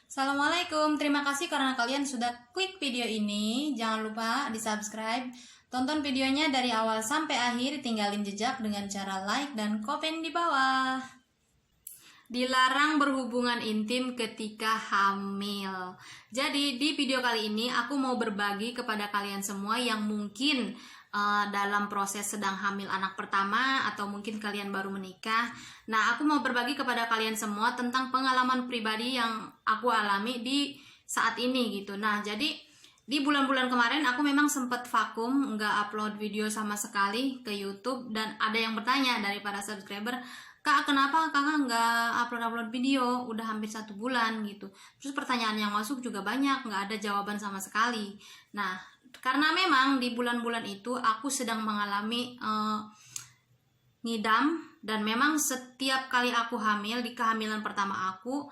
Assalamualaikum, terima kasih karena kalian sudah klik video ini. Jangan lupa di subscribe. Tonton videonya dari awal sampai akhir, tinggalin jejak dengan cara like dan komen di bawah. Dilarang berhubungan intim ketika hamil. Jadi di video kali ini aku mau berbagi kepada kalian semua yang mungkin dalam proses sedang hamil anak pertama atau mungkin kalian baru menikah. Nah, aku mau berbagi kepada kalian semua tentang pengalaman pribadi yang aku alami di saat ini gitu. Nah, jadi di bulan-bulan kemarin aku memang sempat vakum, nggak upload video sama sekali ke YouTube, dan ada yang bertanya dari para subscriber, "Kak, kenapa kakak nggak upload video? Udah hampir 1 bulan gitu." Terus pertanyaan yang masuk juga banyak, nggak ada jawaban sama sekali. Nah, karena memang di bulan-bulan itu aku sedang mengalami ngidam, dan memang setiap kali aku hamil, di kehamilan pertama aku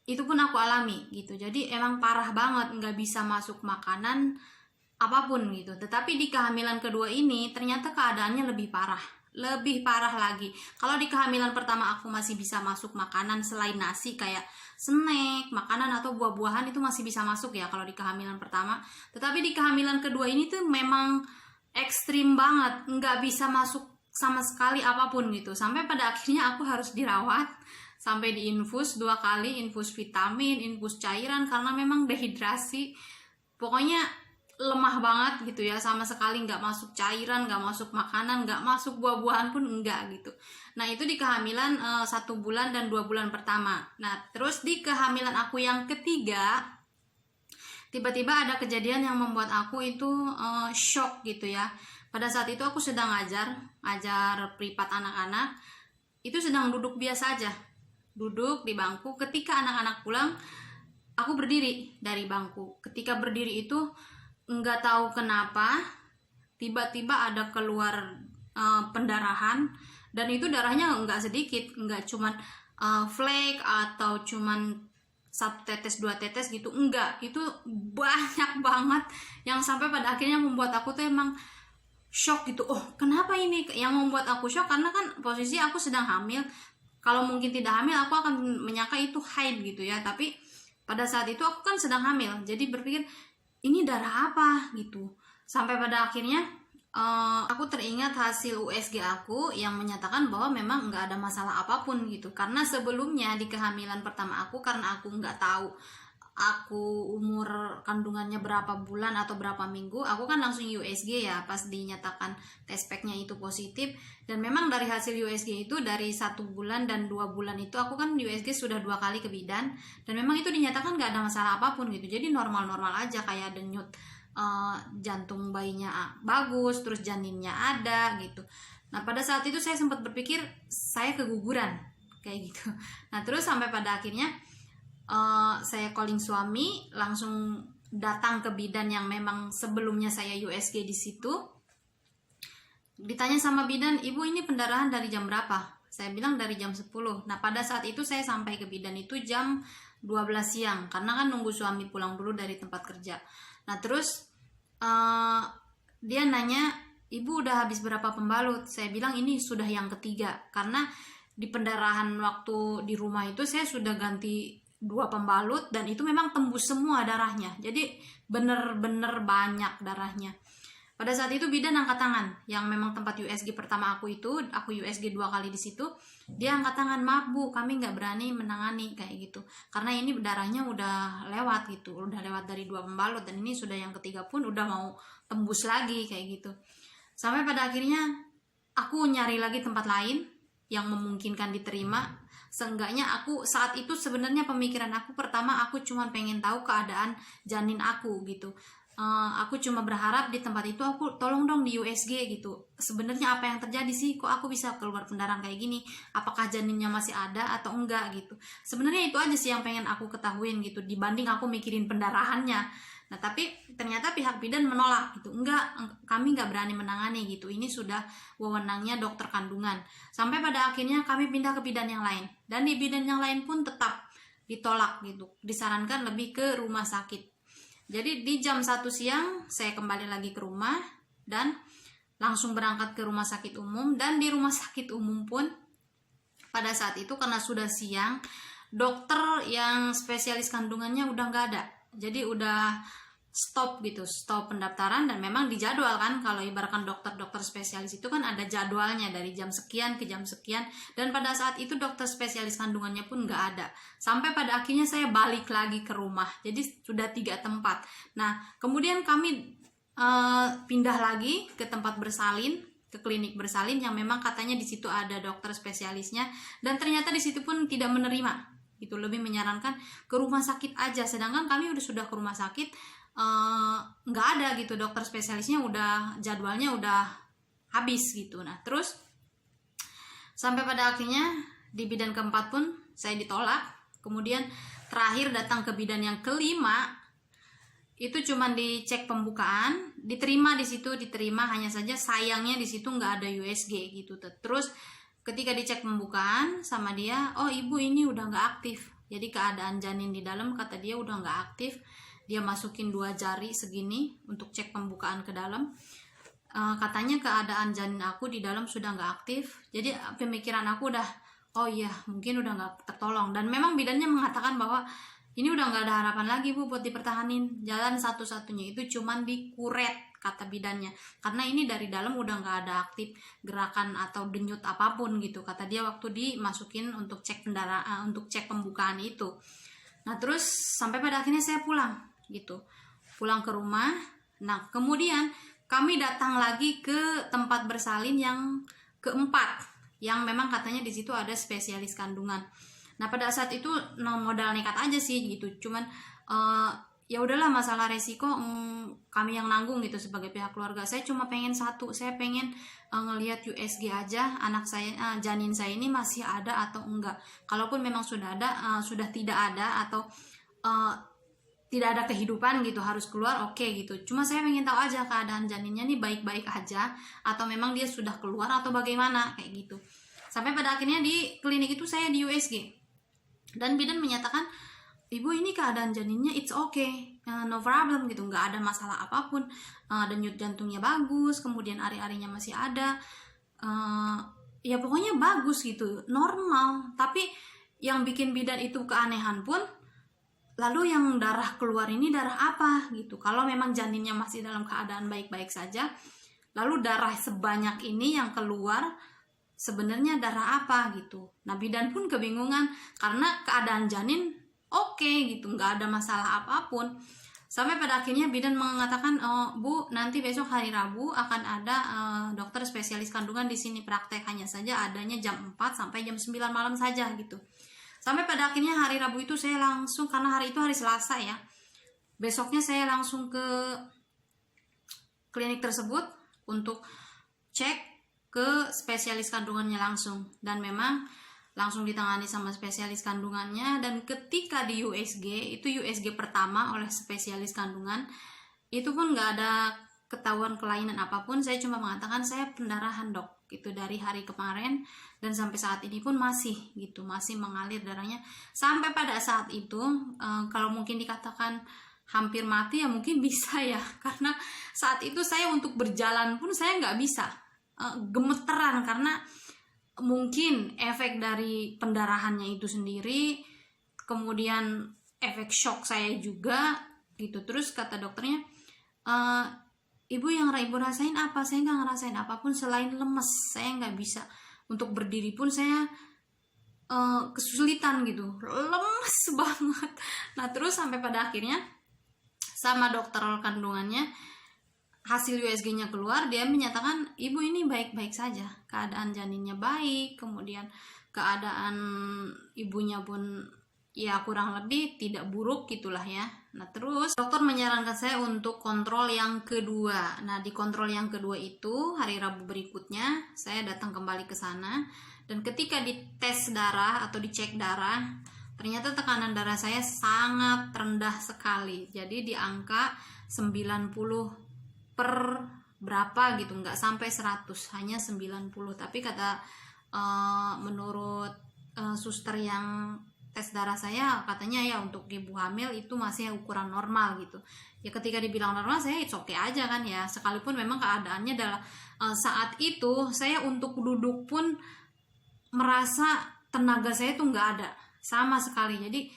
itu pun aku alami gitu. Jadi emang parah banget, nggak bisa masuk makanan apapun gitu. Tetapi di kehamilan kedua ini ternyata keadaannya lebih parah lagi. Kalau di kehamilan pertama aku masih bisa masuk makanan selain nasi, kayak snack, makanan atau buah-buahan, itu masih bisa masuk ya kalau di kehamilan pertama. Tetapi di kehamilan kedua ini tuh memang ekstrim banget, nggak bisa masuk sama sekali apapun gitu. Sampai pada akhirnya aku harus dirawat, sampai diinfus 2 kali, infus vitamin, infus cairan, karena memang dehidrasi. Pokoknya lemah banget gitu ya, sama sekali nggak masuk cairan, nggak masuk makanan, nggak masuk buah-buahan pun enggak gitu. Nah, itu di kehamilan 1 bulan dan 2 bulan pertama. Nah, terus di kehamilan aku yang ketiga, tiba-tiba ada kejadian yang membuat aku itu shock gitu ya. Pada saat itu aku sedang ngajar privat anak-anak, itu sedang duduk biasa aja, duduk di bangku. Ketika anak-anak pulang, aku berdiri dari bangku. Ketika berdiri itu nggak tahu kenapa tiba-tiba ada keluar pendarahan, dan itu darahnya nggak sedikit, nggak cuman flake atau cuman 1 tetes 2 tetes gitu, enggak, itu banyak banget, yang sampai pada akhirnya membuat aku tuh emang shock gitu. Oh, kenapa ini? Yang membuat aku shock karena kan posisi aku sedang hamil. Kalau mungkin tidak hamil aku akan menyangka itu haid gitu ya, tapi pada saat itu aku kan sedang hamil, jadi berpikir ini darah apa gitu. Sampai pada akhirnya aku teringat hasil USG aku yang menyatakan bahwa memang nggak ada masalah apapun gitu. Karena sebelumnya di kehamilan pertama aku, karena aku nggak tahu aku umur kandungannya berapa bulan atau berapa minggu, aku kan langsung USG ya pas dinyatakan test packnya itu positif. Dan memang dari hasil USG itu, dari 1 bulan dan 2 bulan itu aku kan USG sudah 2 kali ke bidan, dan memang itu dinyatakan nggak ada masalah apapun gitu. Jadi normal-normal aja, kayak denyut jantung bayinya bagus, terus janinnya ada gitu. Nah, pada saat itu saya sempat berpikir saya keguguran kayak gitu. Nah, terus sampai pada akhirnya saya calling suami, langsung datang ke bidan yang memang sebelumnya saya USG di situ. Ditanya sama bidan, "Ibu, ini pendarahan dari jam berapa?" Saya bilang dari jam 10. Nah, pada saat itu saya sampai ke bidan itu jam 12 siang, karena kan nunggu suami pulang dulu dari tempat kerja. Nah, terus dia nanya, "Ibu udah habis berapa pembalut?" Saya bilang ini sudah yang ketiga, karena di pendarahan waktu di rumah itu saya sudah ganti 2 pembalut, dan itu memang tembus semua darahnya. Jadi bener-bener banyak darahnya. Pada saat itu bidan angkat tangan, yang memang tempat USG pertama aku itu, aku USG 2 kali di situ. Dia angkat tangan, "Maaf Bu, kami nggak berani menangani," kayak gitu. Karena ini darahnya udah lewat gitu, udah lewat dari 2 pembalut, dan ini sudah yang ketiga pun udah mau tembus lagi kayak gitu. Sampai pada akhirnya aku nyari lagi tempat lain yang memungkinkan diterima. Seenggaknya aku saat itu sebenarnya pemikiran aku pertama, aku cuma pengen tahu keadaan janin aku gitu. Aku cuma berharap di tempat itu aku tolong dong di USG gitu. Sebenarnya apa yang terjadi sih, kok aku bisa keluar pendarahan kayak gini? Apakah janinnya masih ada atau enggak gitu. Sebenarnya itu aja sih yang pengen aku ketahuin gitu, dibanding aku mikirin pendarahannya. Nah, tapi ternyata pihak bidan menolak gitu. "Enggak, kami nggak berani menangani gitu. Ini sudah wewenangnya dokter kandungan." Sampai pada akhirnya kami pindah ke bidan yang lain. Dan di bidan yang lain pun tetap ditolak gitu. Disarankan lebih ke rumah sakit. Jadi di jam 1 siang saya kembali lagi ke rumah dan langsung berangkat ke rumah sakit umum. Dan di rumah sakit umum pun pada saat itu karena sudah siang, dokter yang spesialis kandungannya udah nggak ada, jadi udah stop gitu, stop pendaftaran. Dan memang dijadwal kan, kalau ibaratkan dokter-dokter spesialis itu kan ada jadwalnya dari jam sekian ke jam sekian, dan pada saat itu dokter spesialis kandungannya pun nggak ada. Sampai pada akhirnya saya balik lagi ke rumah, jadi sudah 3 tempat. Nah kemudian kami pindah lagi ke tempat bersalin, ke klinik bersalin yang memang katanya di situ ada dokter spesialisnya, dan ternyata di situ pun tidak menerima gitu, lebih menyarankan ke rumah sakit aja. Sedangkan kami sudah ke rumah sakit, nggak ada gitu, dokter spesialisnya udah, jadwalnya udah habis gitu. Nah terus sampai pada akhirnya di bidan keempat pun saya ditolak. Kemudian terakhir datang ke bidan yang kelima, itu cuman dicek pembukaan, diterima di situ, diterima, hanya saja sayangnya di situ nggak ada USG gitu. Terus ketika dicek pembukaan sama dia, oh ibu ini udah nggak aktif, jadi keadaan janin di dalam kata dia udah nggak aktif. Dia masukin 2 jari segini untuk cek pembukaan ke dalam. Katanya keadaan janin aku di dalam sudah nggak aktif. Jadi pemikiran aku udah, oh iya mungkin udah nggak tertolong. Dan memang bidannya mengatakan bahwa ini udah nggak ada harapan lagi bu buat dipertahanin. Jalan satu-satunya itu cuman dikuret, kata bidannya. Karena ini dari dalam udah nggak ada aktif gerakan atau denyut apapun gitu. Kata dia waktu dimasukin untuk cek pendaraan, untuk cek pembukaan itu. Nah terus sampai pada akhirnya saya pulang gitu, pulang ke rumah. Nah kemudian kami datang lagi ke tempat bersalin yang keempat, yang memang katanya di situ ada spesialis kandungan. Nah pada saat itu modal nekat aja sih gitu, cuman ya udahlah, masalah resiko kami yang nanggung gitu sebagai pihak keluarga. Saya cuma pengen satu, saya pengen ngelihat USG aja, anak saya, janin saya ini masih ada atau enggak. Kalaupun memang sudah ada, sudah tidak ada, atau tidak ada kehidupan gitu, harus keluar, oke gitu. Cuma saya pengen tahu aja keadaan janinnya nih baik-baik aja, atau memang dia sudah keluar atau bagaimana, kayak gitu. Sampai pada akhirnya di klinik itu saya di USG, dan bidan menyatakan ibu ini keadaan janinnya it's okay, no problem gitu, nggak ada masalah apapun, denyut jantungnya bagus, kemudian ari-arinya masih ada, ya pokoknya bagus gitu, normal. Tapi yang bikin bidan itu keanehan pun, lalu yang darah keluar ini darah apa gitu. Kalau memang janinnya masih dalam keadaan baik-baik saja, lalu darah sebanyak ini yang keluar sebenarnya darah apa gitu. Nah bidan pun kebingungan karena keadaan janin oke gitu, nggak ada masalah apapun. Sampai pada akhirnya bidan mengatakan, oh, bu nanti besok hari Rabu akan ada dokter spesialis kandungan di sini praktek, hanya saja adanya jam 4 sampai jam 9 malam saja gitu. Sampai pada akhirnya hari Rabu itu saya langsung, karena hari itu hari Selasa ya, besoknya saya langsung ke klinik tersebut untuk cek ke spesialis kandungannya langsung. Dan memang langsung ditangani sama spesialis kandungannya. Dan ketika di USG, itu USG pertama oleh spesialis kandungan, itu pun nggak ada ketahuan kelainan apapun. Saya cuma mengatakan saya pendarahan dok gitu dari hari kemarin, dan sampai saat ini pun masih gitu, masih mengalir darahnya. Sampai pada saat itu kalau mungkin dikatakan hampir mati ya mungkin bisa ya, karena saat itu saya untuk berjalan pun saya nggak bisa, gemeteran, karena mungkin efek dari pendarahannya itu sendiri, kemudian efek shock saya juga gitu. Terus kata dokternya, ibu yang ibu rasain apa? Saya nggak ngerasain apapun selain lemes. Saya nggak bisa untuk berdiri pun, saya kesulitan gitu, lemes banget. Nah terus sampai pada akhirnya sama dokter kandungannya, hasil USG-nya keluar, dia menyatakan ibu ini baik-baik saja, keadaan janinnya baik, kemudian keadaan ibunya pun ya kurang lebih tidak buruk gitulah ya. Nah terus dokter menyarankan saya untuk kontrol yang kedua. Nah di kontrol yang kedua itu hari Rabu berikutnya saya datang kembali ke sana, dan ketika dites darah atau dicek darah, ternyata tekanan darah saya sangat rendah sekali. Jadi di angka 90 per berapa gitu, nggak sampai 100, hanya 90. Tapi kata menurut suster yang tes darah saya, katanya ya untuk ibu hamil itu masih ukuran normal gitu. Ya ketika dibilang normal, saya it's okay aja kan ya, sekalipun memang keadaannya adalah saat itu saya untuk duduk pun merasa tenaga saya tuh nggak ada. sama sekali. Jadi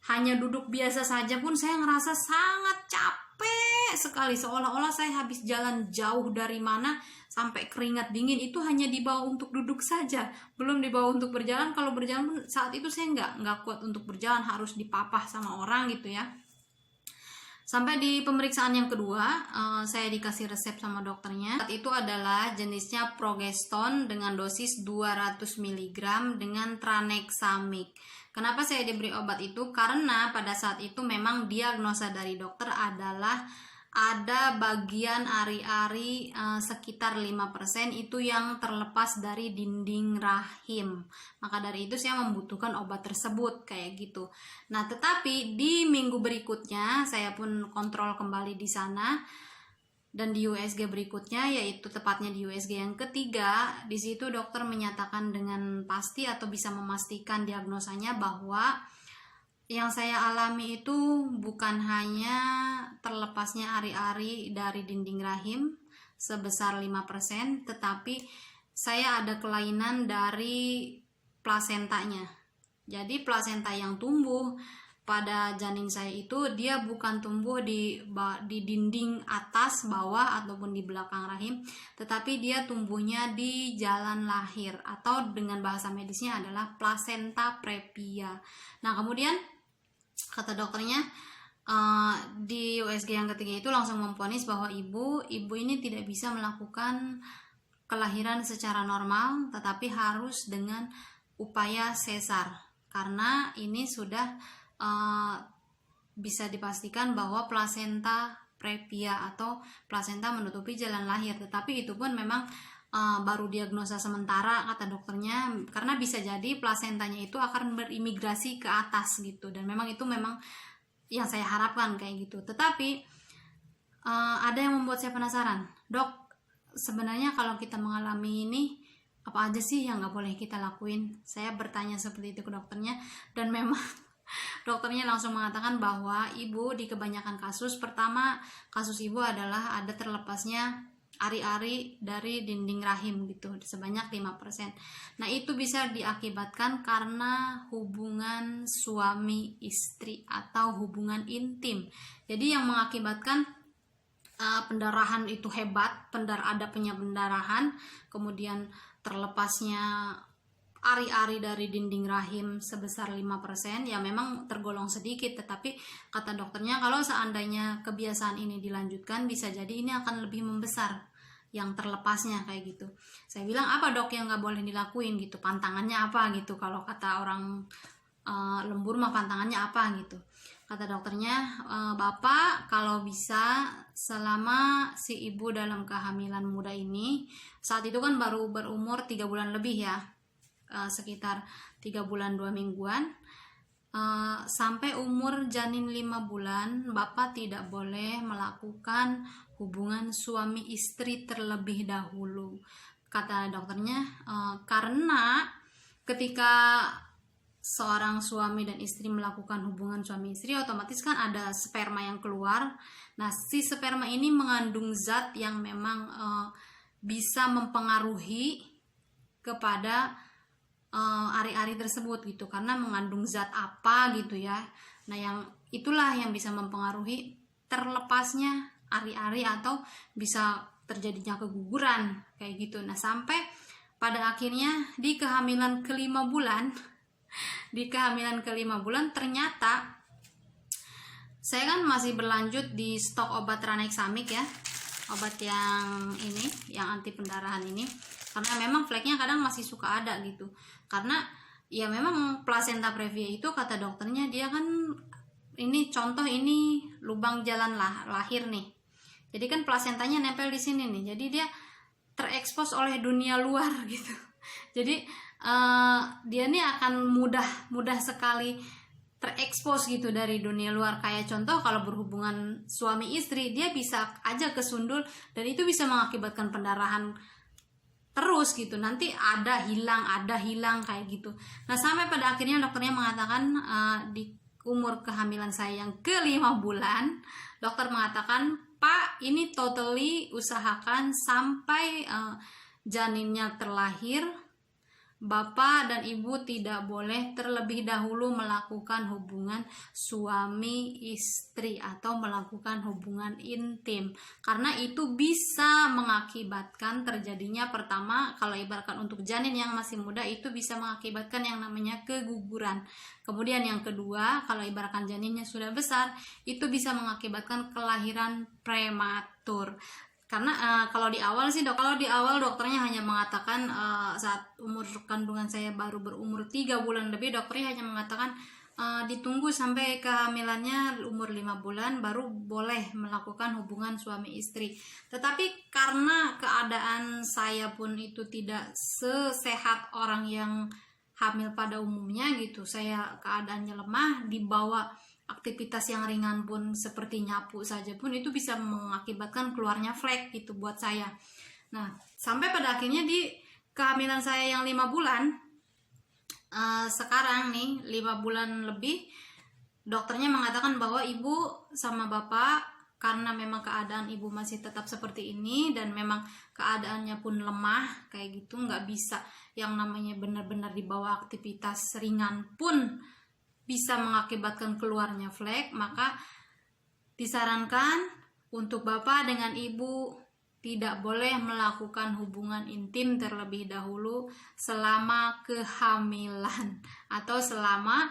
hanya duduk biasa saja pun saya ngerasa sangat capek sekali, seolah-olah saya habis jalan jauh dari mana sampai keringat dingin, itu hanya dibawa untuk duduk saja, belum dibawa untuk berjalan. Kalau berjalan pun saat itu saya nggak kuat untuk berjalan, harus dipapah sama orang gitu ya. Sampai di pemeriksaan yang kedua, saya dikasih resep sama dokternya. Saat itu adalah jenisnya progeston dengan dosis 200 mg dengan tranexamic. Kenapa saya diberi obat itu? Karena pada saat itu memang diagnosa dari dokter adalah ada bagian ari-ari sekitar 5% itu yang terlepas dari dinding rahim. Maka dari itu saya membutuhkan obat tersebut kayak gitu. Nah, tetapi di minggu berikutnya saya pun kontrol kembali di sana, dan di USG berikutnya, yaitu tepatnya di USG yang ketiga, di situ dokter menyatakan dengan pasti atau bisa memastikan diagnosanya bahwa yang saya alami itu bukan hanya terlepasnya ari-ari dari dinding rahim sebesar 5%, tetapi saya ada kelainan dari plasentanya. Jadi plasenta yang tumbuh pada janin saya itu dia bukan tumbuh di dinding atas, bawah, ataupun di belakang rahim, tetapi dia tumbuhnya di jalan lahir, atau dengan bahasa medisnya adalah placenta previa. Nah, kemudian kata dokternya di USG yang ketiga itu langsung memvonis bahwa ibu ini tidak bisa melakukan kelahiran secara normal, tetapi harus dengan upaya sesar, karena ini sudah bisa dipastikan bahwa placenta previa atau plasenta menutupi jalan lahir. Tetapi itu pun memang baru diagnosa sementara kata dokternya, karena bisa jadi plasentanya itu akan berimigrasi ke atas gitu, dan memang itu memang yang saya harapkan kayak gitu. Tetapi ada yang membuat saya penasaran, dok, sebenarnya kalau kita mengalami ini apa aja sih yang nggak boleh kita lakuin? Saya bertanya seperti itu ke dokternya, dan memang dokternya langsung mengatakan bahwa ibu di kebanyakan kasus, pertama kasus ibu adalah ada terlepasnya ari-ari dari dinding rahim gitu sebanyak 5%. Nah, itu bisa diakibatkan karena hubungan suami istri atau hubungan intim. Jadi yang mengakibatkan pendarahan itu hebat, ada pendarahan, kemudian terlepasnya ari-ari dari dinding rahim sebesar 5%, ya memang tergolong sedikit, tetapi kata dokternya kalau seandainya kebiasaan ini dilanjutkan bisa jadi ini akan lebih membesar yang terlepasnya kayak gitu. Saya bilang, apa dok yang nggak boleh dilakuin gitu, pantangannya apa gitu, kalau kata orang lembur mah pantangannya apa gitu. Kata dokternya, bapak kalau bisa selama si ibu dalam kehamilan muda ini, saat itu kan baru berumur 3 bulan lebih ya, sekitar 3 bulan 2 mingguan, sampai umur janin 5 bulan bapak tidak boleh melakukan hubungan suami istri terlebih dahulu, kata dokternya. Karena ketika seorang suami dan istri melakukan hubungan suami istri, otomatis kan ada sperma yang keluar. Nah, si sperma ini mengandung zat yang memang bisa mempengaruhi kepada ari-ari tersebut gitu, karena mengandung zat apa gitu ya. Nah, yang itulah yang bisa mempengaruhi terlepasnya ari-ari atau bisa terjadinya keguguran kayak gitu. Nah, sampai pada akhirnya di kehamilan ke-5 bulan ternyata saya kan masih berlanjut di stok obat tranexamic ya, obat yang ini, yang anti pendarahan ini, karena memang fleknya kadang masih suka ada gitu. Karena ya memang placenta previa itu kata dokternya dia kan ini contoh, ini lubang jalan lahir nih. Jadi kan plasentanya nempel di sini nih. Jadi dia terekspos oleh dunia luar gitu. Jadi dia nih akan mudah sekali terekspos gitu dari dunia luar. Kayak contoh kalau berhubungan suami istri, dia bisa aja kesundul dan itu bisa mengakibatkan pendarahan terus gitu, nanti ada hilang kayak gitu. Nah, sampai pada akhirnya dokternya mengatakan di umur kehamilan saya yang ke-5 bulan, dokter mengatakan, Pak, ini totally usahakan sampai janinnya terlahir Bapak dan ibu tidak boleh terlebih dahulu melakukan hubungan suami istri atau melakukan hubungan intim, karena itu bisa mengakibatkan terjadinya, pertama, kalau ibaratkan untuk janin yang masih muda, itu bisa mengakibatkan yang namanya keguguran. Kemudian yang kedua, kalau ibaratkan janinnya sudah besar, itu bisa mengakibatkan kelahiran prematur. Karena kalau di awal dokternya hanya mengatakan, saat umur kandungan saya baru berumur 3 bulan lebih, dokternya hanya mengatakan ditunggu sampai kehamilannya umur 5 bulan baru boleh melakukan hubungan suami istri. Tetapi karena keadaan saya pun itu tidak sesehat orang yang hamil pada umumnya gitu, saya keadaannya lemah, dibawa aktivitas yang ringan pun seperti nyapu saja pun itu bisa mengakibatkan keluarnya flek gitu buat saya. Nah, sampai pada akhirnya di kehamilan saya yang 5 bulan, sekarang nih 5 bulan lebih, dokternya mengatakan bahwa ibu sama bapak, karena memang keadaan ibu masih tetap seperti ini dan memang keadaannya pun lemah kayak gitu, nggak bisa yang namanya benar-benar dibawa aktivitas ringan pun bisa mengakibatkan keluarnya flek, maka disarankan untuk bapak dengan ibu tidak boleh melakukan hubungan intim terlebih dahulu selama kehamilan atau selama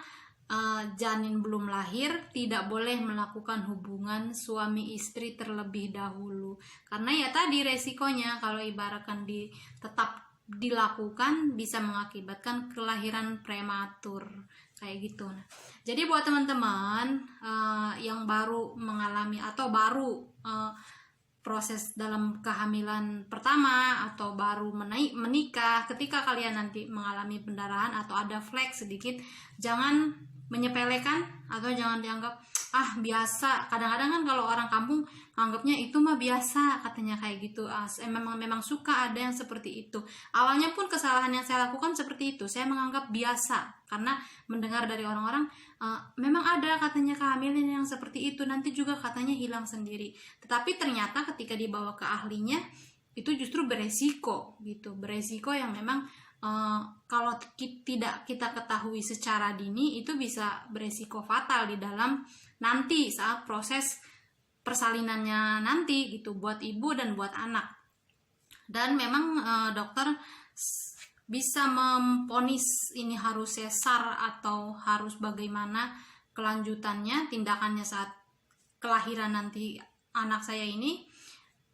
janin belum lahir. Tidak boleh melakukan hubungan suami istri terlebih dahulu, karena ya tadi resikonya kalau ibaratkan tetap dilakukan bisa mengakibatkan kelahiran prematur kayak gitu. Nah, jadi buat teman-teman yang baru mengalami atau baru proses dalam kehamilan pertama atau baru menikah, ketika kalian nanti mengalami pendarahan atau ada flek sedikit, jangan menyepelekan atau jangan dianggap biasa. Kadang-kadang kan kalau orang kampung anggapnya itu mah biasa katanya kayak gitu. Memang suka ada yang seperti itu. Awalnya pun kesalahan yang saya lakukan seperti itu, saya menganggap biasa karena mendengar dari orang-orang memang ada katanya kehamilan yang seperti itu, nanti juga katanya hilang sendiri. Tetapi ternyata ketika dibawa ke ahlinya itu justru beresiko gitu, beresiko yang memang kalau tidak kita ketahui secara dini itu bisa beresiko fatal di dalam nanti saat proses persalinannya nanti gitu, buat ibu dan buat anak. Dan memang dokter bisa memvonis ini harus sesar atau harus bagaimana kelanjutannya, tindakannya saat kelahiran nanti anak saya ini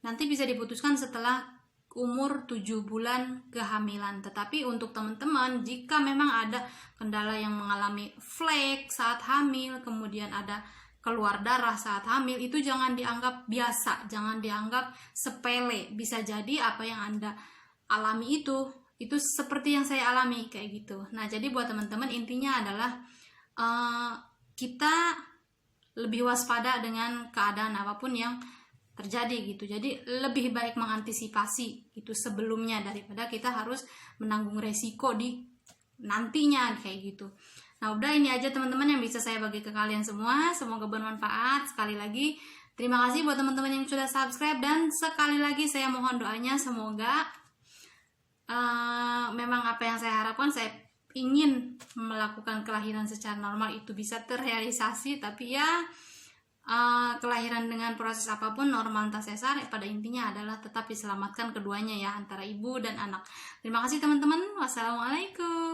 nanti bisa diputuskan setelah umur 7 bulan kehamilan. Tetapi untuk teman-teman, jika memang ada kendala yang mengalami flek saat hamil, kemudian ada keluar darah saat hamil, itu jangan dianggap biasa, jangan dianggap sepele. Bisa jadi apa yang Anda alami itu seperti yang saya alami kayak gitu. Nah, jadi buat teman-teman intinya adalah kita lebih waspada dengan keadaan apapun yang terjadi gitu. Jadi lebih baik mengantisipasi itu sebelumnya daripada kita harus menanggung resiko di nantinya kayak gitu. Nah, udah ini aja teman-teman yang bisa saya bagi ke kalian semua. Semoga bermanfaat. Sekali lagi terima kasih buat teman-teman yang sudah subscribe, dan sekali lagi saya mohon doanya semoga memang apa yang saya harapkan, saya ingin melakukan kelahiran secara normal itu bisa terrealisasi. Tapi ya kelahiran dengan proses apapun, normal entah sesar, pada intinya adalah tetap diselamatkan keduanya ya, antara ibu dan anak. Terima kasih teman-teman. Wassalamualaikum.